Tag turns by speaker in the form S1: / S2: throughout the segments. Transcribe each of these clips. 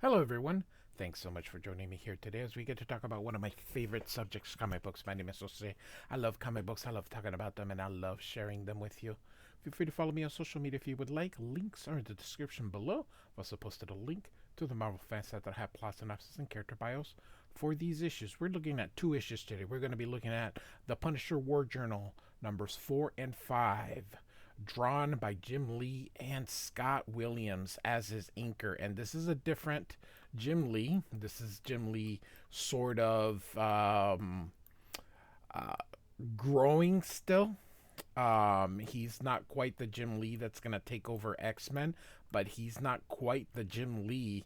S1: Hello, everyone. Thanks so much for joining me here today as we get to talk about one of my favorite subjects, comic books. My name is Jose. I love comic books. I love talking about them, and I love sharing them with you. Feel free to follow me on social media if you would like. Links are in the description below. I've also posted a link to the Marvel fan site that have plot synopsis and character bios for these issues. We're looking at two issues today. We're going to be looking at the Punisher War Journal numbers 4 and 5, drawn by Jim Lee and Scott Williams as his inker. And this is a different Jim Lee. This is Jim Lee sort of uh, growing still. He's not quite the Jim Lee that's going to take over X-Men, but he's not quite the Jim Lee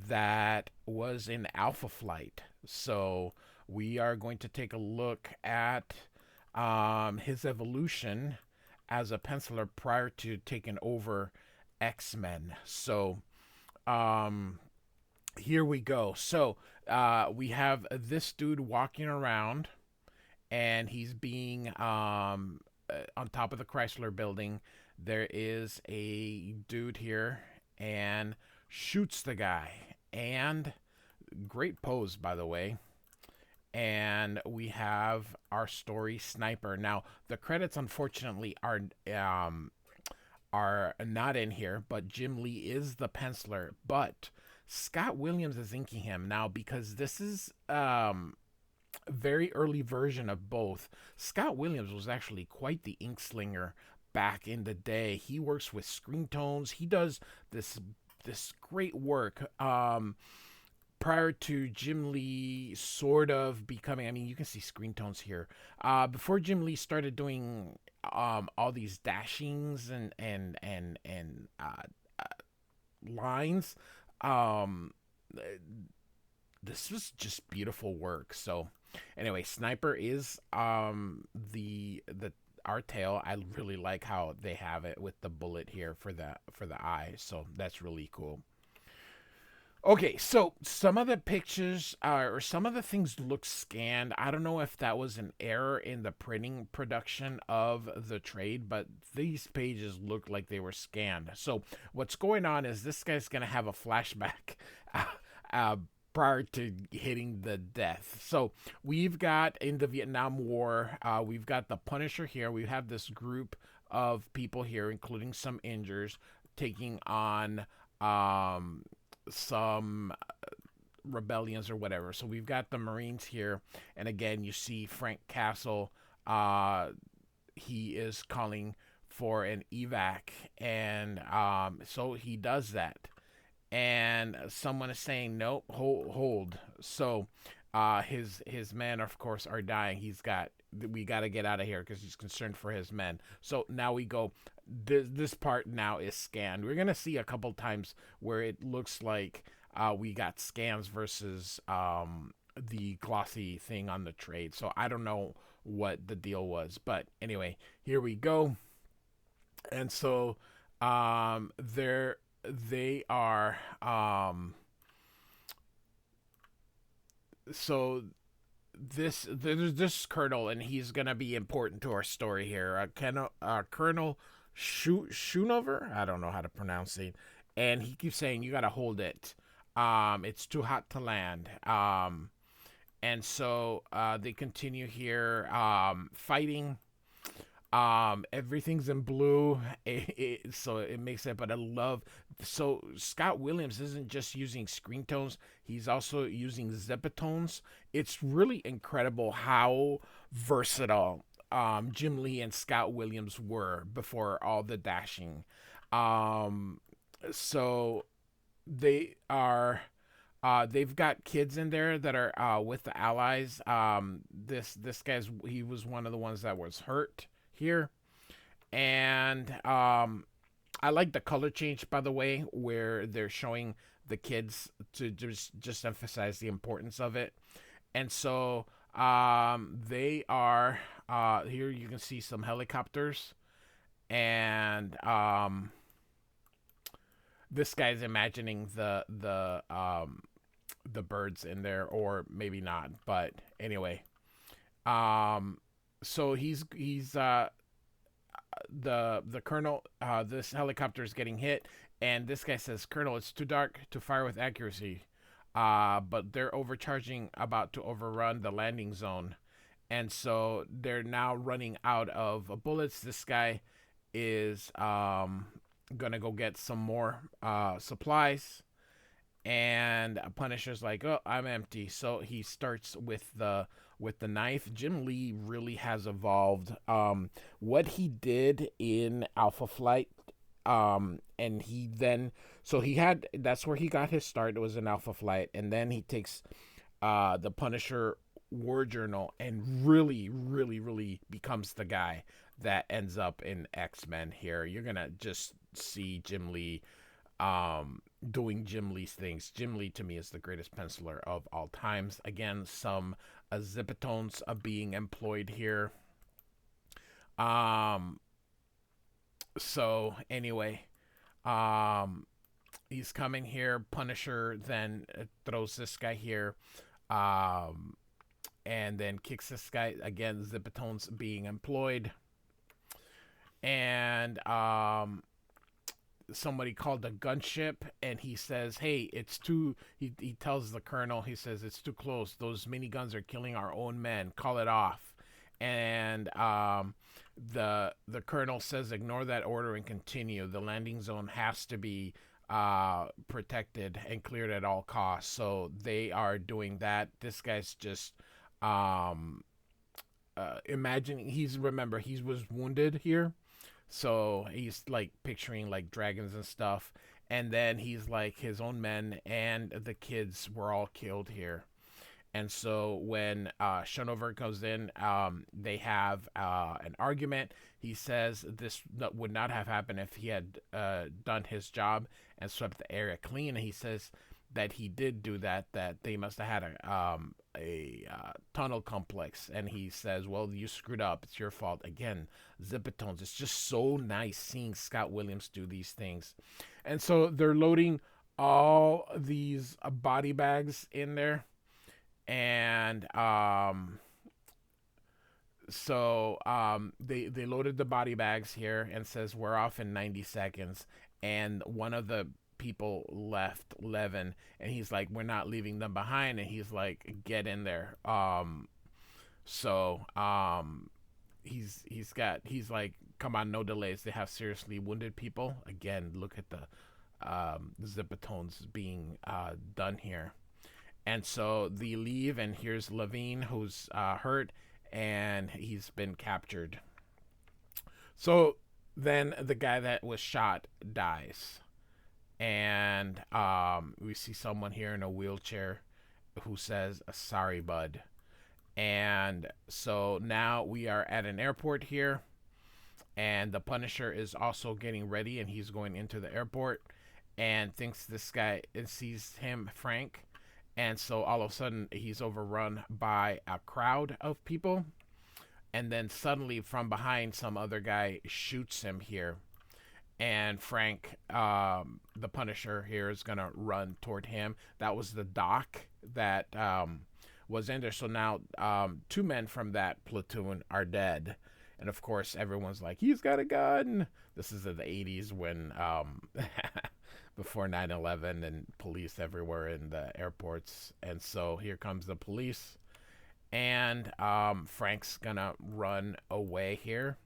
S1: that was in Alpha Flight. So we are going to take a look at his evolution as a penciler prior to taking over X-Men. So um, here we go. So we have this dude walking around, and he's being on top of the Chrysler building. There is a dude here and shoots the guy. And great pose, by the way. And we have our story sniper. Now, the credits unfortunately are not in here, but Jim Lee is the penciler. But Scott Williams is inking him now because this is a very early version of both. Scott Williams was actually quite the ink slinger back in the day. He works with screen tones. He does this great work. Prior to Jim Lee sort of becoming, I mean, you can see screen tones here. Before Jim Lee started doing all these dashings and lines, um, this was just beautiful work. So anyway, Sniper is the our tail. I really like how they have it with the bullet here for the eye. So that's really cool. Okay, so some of the pictures or some of the things look scanned. I don't know if that was an error in the printing production of the trade, but these pages look like they were scanned. So what's going on is this guy's gonna have a flashback uh, prior to hitting the death. So we've got in the Vietnam War, we've got the Punisher here. We have this group of people here, including some injures, taking on some rebellions or whatever. So we've got the Marines here, and again, you see Frank Castle. He is calling for an evac, and so he does that. And someone is saying, "Nope, hold." So his men, of course, are dying. We got to get out of here because he's concerned for his men. So now we go. This part now is scanned. We're gonna see a couple times where it looks like we got scans versus the glossy thing on the trade. So I don't know what the deal was, but anyway, here we go. And so they are so there's this colonel, and he's gonna be important to our story here. Colonel Schoonover, I don't know how to pronounce it, and he keeps saying you gotta hold it. It's too hot to land. And so they continue here fighting. Everything's in blue, so it makes it. But I love, so Scott Williams isn't just using screen tones; he's also using zipatones. It's really incredible how versatile Jim Lee and Scott Williams were before all the dashing. Um, so they are. They've got kids in there that are with the allies. This guy's he was one of the ones that was hurt here, and I like the color change, by the way, where they're showing the kids to just emphasize the importance of it. And so they are here. You can see some helicopters, and this guy's imagining the birds in there, or maybe not. But anyway, so he's the colonel. This helicopter is getting hit, And this guy says, Colonel, it's too dark to fire with accuracy. But they're overcharging, about to overrun the landing zone. And so they're now running out of bullets. This guy is gonna go get some more supplies. And Punisher's like, "Oh, I'm empty." So he starts with the knife. Jim Lee really has evolved. What he did in Alpha Flight, and he then, so he had, that's where he got his start. It was in Alpha Flight, and then he takes the Punisher War Journal and really, really, really becomes the guy that ends up in X-Men. Here you're gonna just see Jim Lee doing Jim Lee's things. Jim Lee to me is the greatest penciler of all times. Again, some zipatones are being employed here. Um, so anyway, um, he's coming here. Punisher then throws this guy here, um, and then kicks this guy again. Zipatones being employed, and somebody called a gunship, and he says, hey, it's too, he tells the colonel, he says, it's too close, those miniguns are killing our own men, call it off. And the colonel says, ignore that order and continue, the landing zone has to be protected and cleared at all costs. So they are doing that. This guy's just imagining, remember, he was wounded here, so he's like picturing like dragons and stuff. And then he's like, his own men and the kids were all killed here. And so when Shonover goes in, they have an argument. He says this would not have happened if he had done his job and swept the area clean. And he says that he did do that, that they must have had a tunnel complex. And he says, well, you screwed up. It's your fault. Again, zipatones. It's just so nice seeing Scott Williams do these things. And so they're loading all these body bags in there. And they loaded the body bags here and says we're off in 90 seconds. And one of the people left, Levin, and he's like, we're not leaving them behind. And he's like, get in there. He's like, come on, no delays, they have seriously wounded people. Again, look at the zipatones being done here. And so they leave, and here's Levine, who's hurt, and he's been captured. So then the guy that was shot dies. And we see someone here in a wheelchair who says, sorry, bud. And so now we are at an airport here, and the Punisher is also getting ready, and he's going into the airport and thinks this guy, and sees him, Frank. And so all of a sudden he's overrun by a crowd of people. And then suddenly from behind, some other guy shoots him here. And Frank, the Punisher here, is going to run toward him. That was the doc that was in there. So now 2 men from that platoon are dead. And of course, everyone's like, he's got a gun. This is in the 80s when... before 9/11 and police everywhere in the airports. And so here comes the police, and Frank's gonna run away here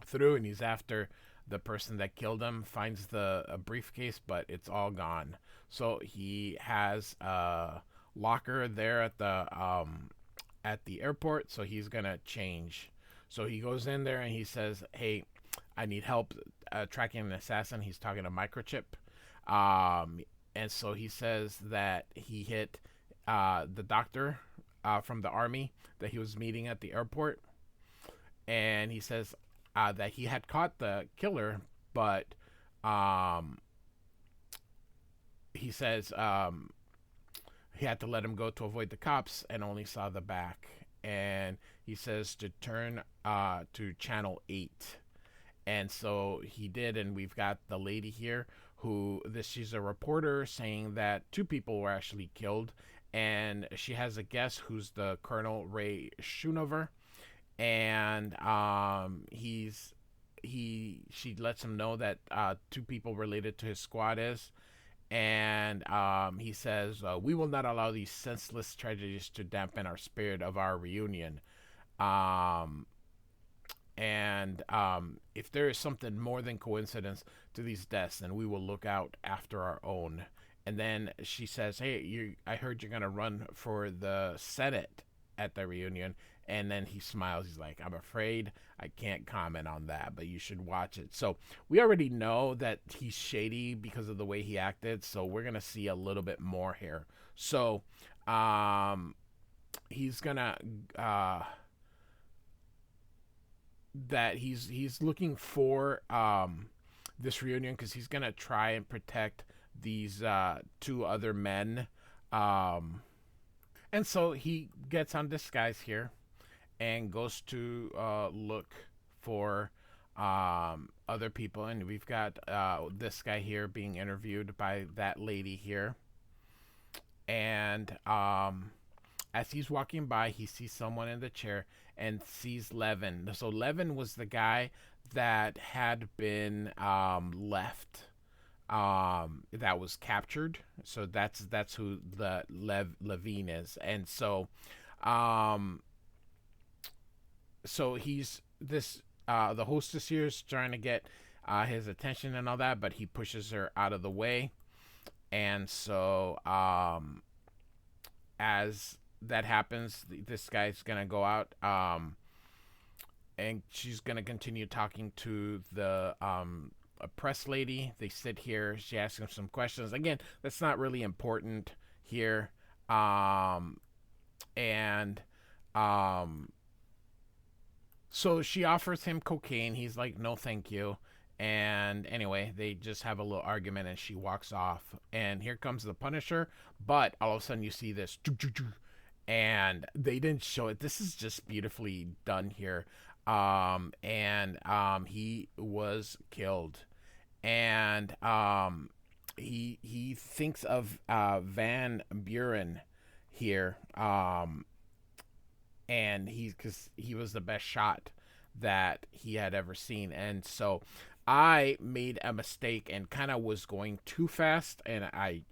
S1: through, and he's after the person that killed him, finds the briefcase, but it's all gone. So he has a locker there at the airport, so he's gonna change. So he goes in there and he says, hey, I need help tracking an assassin. He's talking to Microchip. And so he says that he hit the doctor from the army that he was meeting at the airport. And he says that he had caught the killer, but he says he had to let him go to avoid the cops and only saw the back. And he says to turn to channel 8. And so he did, and we've got the lady here she's a reporter saying that 2 people were actually killed, and she has a guess who's the Colonel Ray Schoonover, and he's she lets him know that two people related to his squad is, and he says, "We will not allow these senseless tragedies to dampen our spirit of our reunion." Um, and if there is something more than coincidence to these deaths, then we will look out after our own. And then she says, "Hey, I heard you're gonna run for the Senate at the reunion." And then he smiles. He's like, "I'm afraid I can't comment on that, but you should watch it." So we already know that he's shady because of the way he acted. So we're gonna see a little bit more here. So he's gonna uh, that he's looking for this reunion because he's gonna try and protect these two other men. Um, and so he gets on disguise here and goes to look for other people. And we've got this guy here being interviewed by that lady here. And as he's walking by, he sees someone in the chair and sees Levin. So Levin was the guy that had been left, that was captured. So that's who the Levine is. And so um, he's this the hostess here is trying to get his attention and all that, but he pushes her out of the way. And so as that happens, this guy's gonna go out, and she's gonna continue talking to the a press lady. They sit here. She asks him some questions. Again, that's not really important here. And um, so she offers him cocaine. He's like, "No, thank you." And anyway, they just have a little argument, and she walks off. And here comes the Punisher. But all of a sudden, you see this, and they didn't show it. This is just beautifully done here. And he was killed, and he thinks of Van Buren here, and he's because he was the best shot that he had ever seen. And so I made a mistake and kind of was going too fast, and I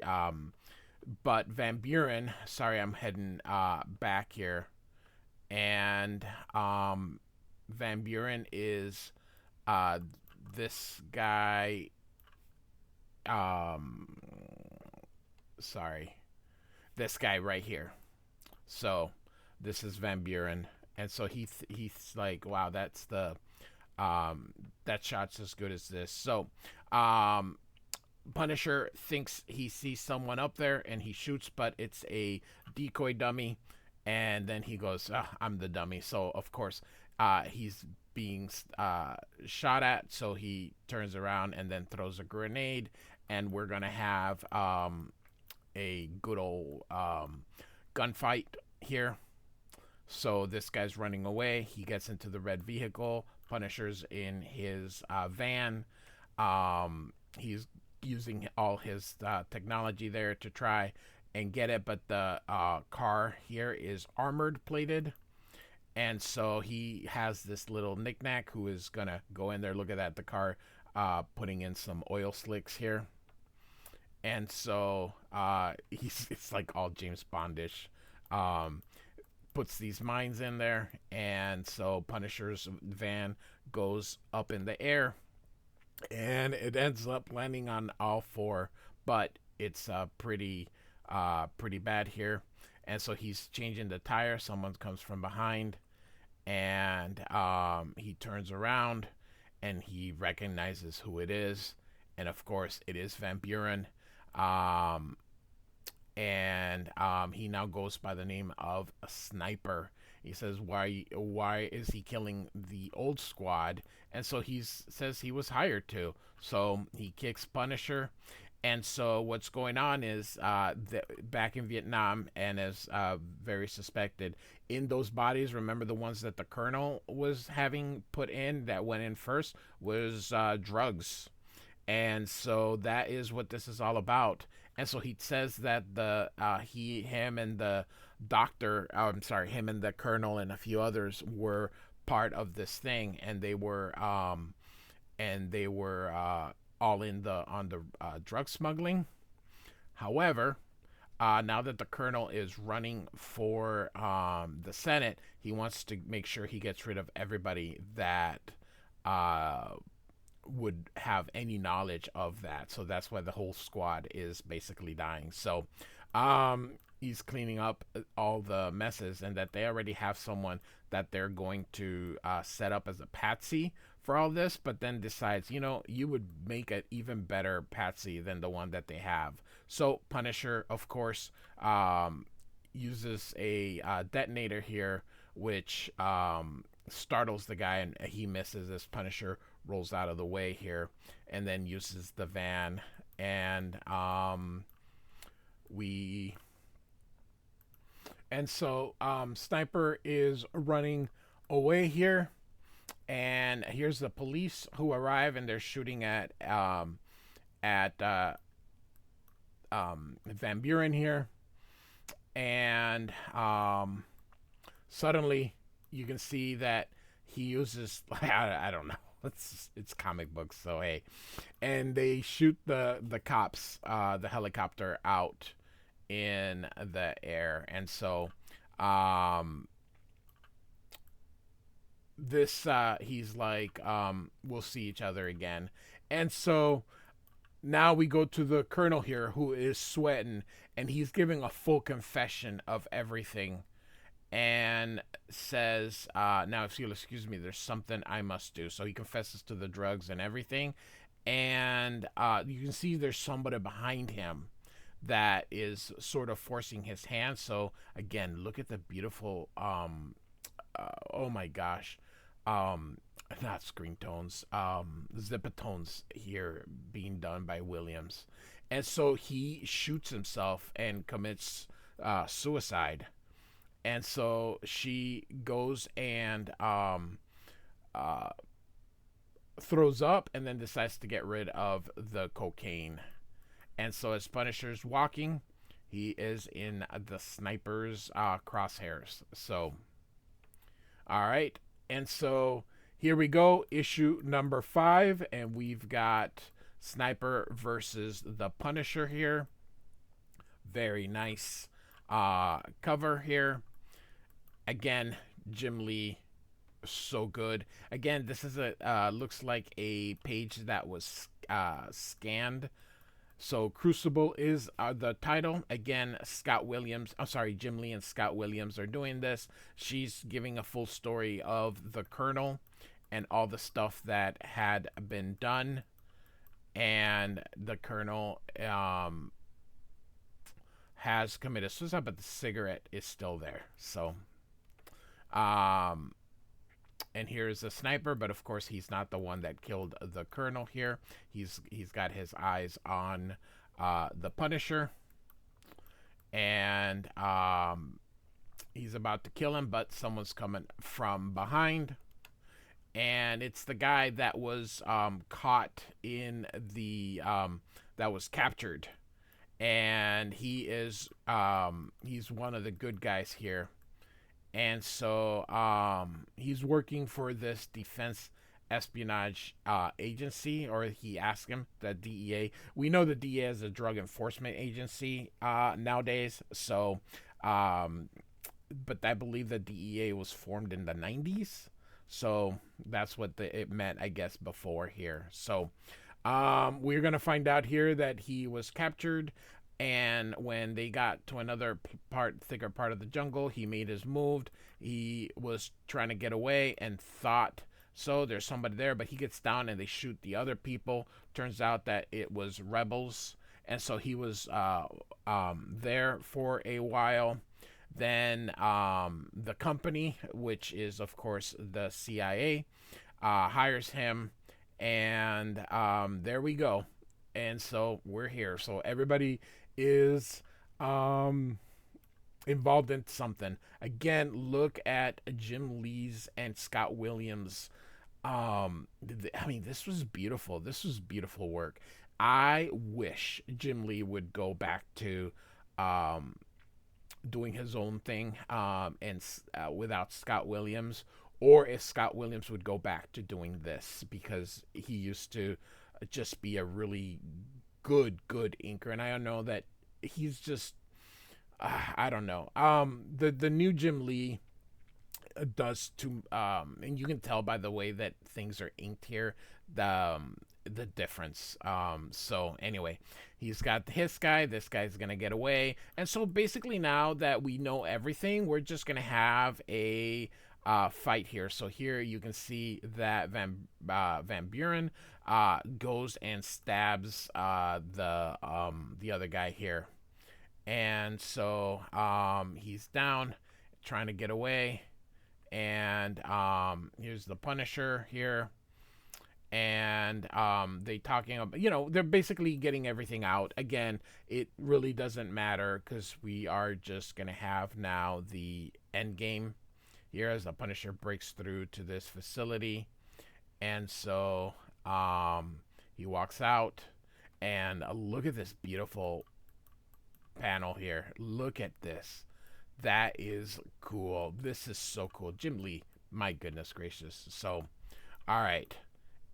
S1: but Van Buren, sorry, I'm heading back here, and Van Buren is uh this guy, um sorry, this guy right here. So this is Van Buren, and so he's like, wow, that's the that shot's as good as this. So um Punisher thinks he sees someone up there and he shoots, but it's a decoy dummy. And then he goes, "I'm the dummy." So, of course, he's being shot at. So he turns around and then throws a grenade. And we're going to have a good old gunfight here. So this guy's running away. He gets into the red vehicle. Punisher's in his van. He's using all his technology there to try and get it, but the car here is armored plated, and so he has this little knickknack who is gonna go in there. Look at that, the car putting in some oil slicks here, and so he's it's like all James Bondish. Um, Puts these mines in there, and so Punisher's van goes up in the air, and it ends up landing on all four, but it's pretty bad here. And so he's changing the tire. Someone comes from behind, and he turns around, and he recognizes who it is, and of course it is Van Buren. Um, and he now goes by the name of a sniper. He says, why is he killing the old squad? And so he says he was hired to. So he kicks Punisher. And so what's going on is back in Vietnam, and as very suspected, in those bodies, remember the ones that the colonel was having put in that went in first, was drugs. And so that is what this is all about. And so he says that him and the doctor, I'm sorry, him and the colonel and a few others were part of this thing, and they were and they were all in the on the drug smuggling. However, now that the colonel is running for the Senate, he wants to make sure he gets rid of everybody that uh, would have any knowledge of that. So that's why the whole squad is basically dying. So he's cleaning up all the messes, and that they already have someone that they're going to set up as a patsy for all this, but then decides, you would make an even better patsy than the one that they have. So Punisher, of course, uses a detonator here, which startles the guy, and he misses. As Punisher rolls out of the way here, and then uses the van, and we and so Sniper is running away here, and here's the police who arrive, and they're shooting at Van Buren here, and suddenly you can see that he uses I don't know. It's comic books, so hey, and they shoot the cops, the helicopter out in the air, and so this he's like, we'll see each other again, and so now we go to the colonel here, who is sweating, and he's giving a full confession of everything, and says, now if you'll excuse me, there's something I must do. So he confesses to the drugs and everything, and you can see there's somebody behind him that is sort of forcing his hand. So again, look at the beautiful oh my gosh, not screen tones, zipatones here being done by Williams. And so he shoots himself and commits suicide. And so she goes and throws up, and then decides to get rid of the cocaine. And so as Punisher's walking, he is in the Sniper's crosshairs. So, all right. And so here we go, issue number 5, and we've got Sniper versus the Punisher here. Very nice cover here. Again, Jim Lee, so good. Again, this is a looks like a page that was scanned. So Crucible is the title. Again, Jim Lee and Scott Williams are doing this. She's giving a full story of the Colonel and all the stuff that had been done. And the Colonel has committed suicide, but the cigarette is still there. So, and here's the Sniper, but of course he's not the one that killed the Colonel here. He's got his eyes on the Punisher, and he's about to kill him, but someone's coming from behind, and it's the guy that was caught in the that was captured, and he is he's one of the good guys here. And so he's working for this defense espionage agency, or he asked him, the DEA. We know the DEA is a drug enforcement agency nowadays. So, but I believe the DEA was formed in the 90s. So that's what it meant, I guess, before here. So we're going to find out here that he was captured. And when they got to another thicker part of the jungle, he made his move. He was trying to get away and thought, so there's somebody there, but he gets down and they shoot the other people. Turns out that it was rebels. And so he was there for a while. Then the company, which is, of course, the CIA, hires him. And there we go. And so we're here. So everybody is involved in something. Again, look at Jim Lee's and Scott Williams. I mean, this was beautiful. This was beautiful work. I wish Jim Lee would go back to doing his own thing, and without Scott Williams, or if Scott Williams would go back to doing this, because he used to just be a really good inker, and I don't know that he's just I don't know. The new Jim Lee does to and you can tell by the way that things are inked here, the difference. So anyway, he's got his guy, this guy's gonna get away, and so basically now that we know everything, we're just gonna have a fight here. So here you can see that Van Buren goes and stabs the other guy here, and so he's down, trying to get away, and here's the Punisher here, and they talking about, they're basically getting everything out. Again, it really doesn't matter because we are just gonna have now the end game here as the Punisher breaks through to this facility, and so he walks out, and look at this beautiful panel here. Look at this. That is cool. This is so cool. Jim Lee, my goodness gracious. So, all right.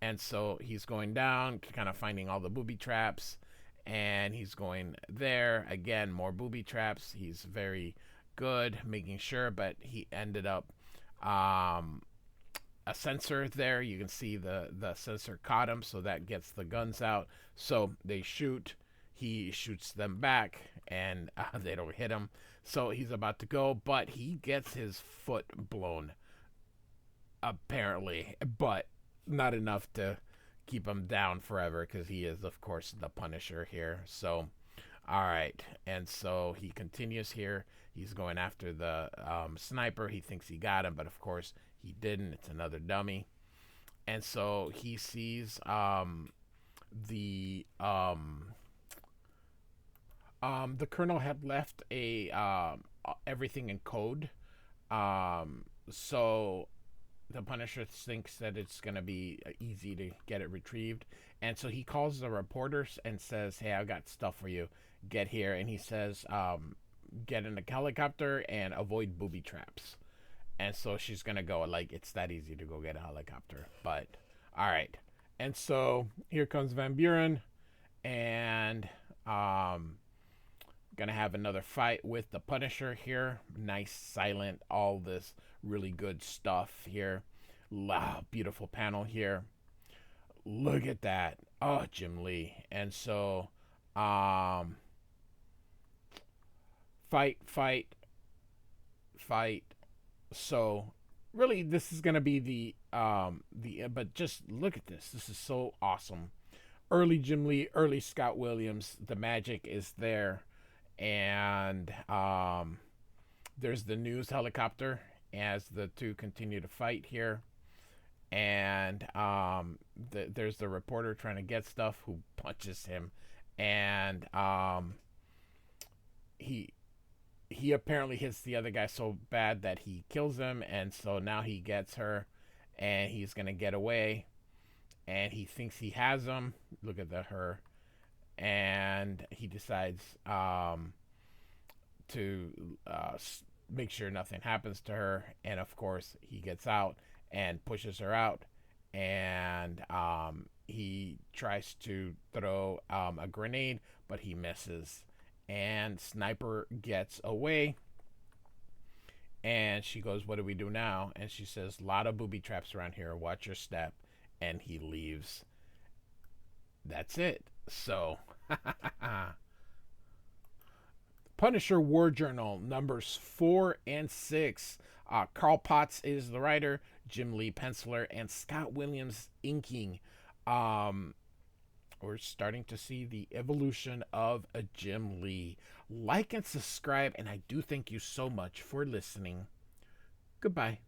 S1: And so he's going down, kind of finding all the booby traps, and he's going there. Again, more booby traps. He's very good, making sure, but he ended up a sensor there. You can see the sensor caught him, so that gets the guns out. So they shoot. He shoots them back, and they don't hit him. So he's about to go, but he gets his foot blown, apparently, but not enough to keep him down forever, because he is, of course, the Punisher here. So, all right, and so he continues here. He's going after the sniper. He thinks he got him, but of course he didn't. It's another dummy. And so he sees the colonel had left everything in code. So the Punisher thinks that it's going to be easy to get it retrieved. And so he calls the reporters and says, hey, I've got stuff for you. Get here. And he says, get in a helicopter and avoid booby traps. And so she's going to go, like, it's that easy to go get a helicopter. But, all right. And so here comes Van Buren, and gonna have another fight with the Punisher here. Nice, silent, all this really good stuff here. Wow, beautiful panel here. Look at that. Oh, Jim Lee. And so fight. So really this is gonna be the but just look at this. This is so awesome. Early Jim Lee, early Scott Williams. The magic is there. And there's the news helicopter as the two continue to fight here, and there's the reporter trying to get stuff who punches him, and he apparently hits the other guy so bad that he kills him, and so now he gets her, and he's gonna get away, and he thinks he has him. Look at her. And he decides to make sure nothing happens to her, and of course he gets out and pushes her out, and he tries to throw a grenade, but he misses, and Sniper gets away, and she goes, what do we do now? And she says, lot of booby traps around here, watch your step, and he leaves. That's it. So, Punisher War Journal numbers 4 and 6. Carl Potts is the writer, Jim Lee penciler, and Scott Williams inking. We're starting to see the evolution of a Jim Lee. Like and subscribe, and I do thank you so much for listening. Goodbye.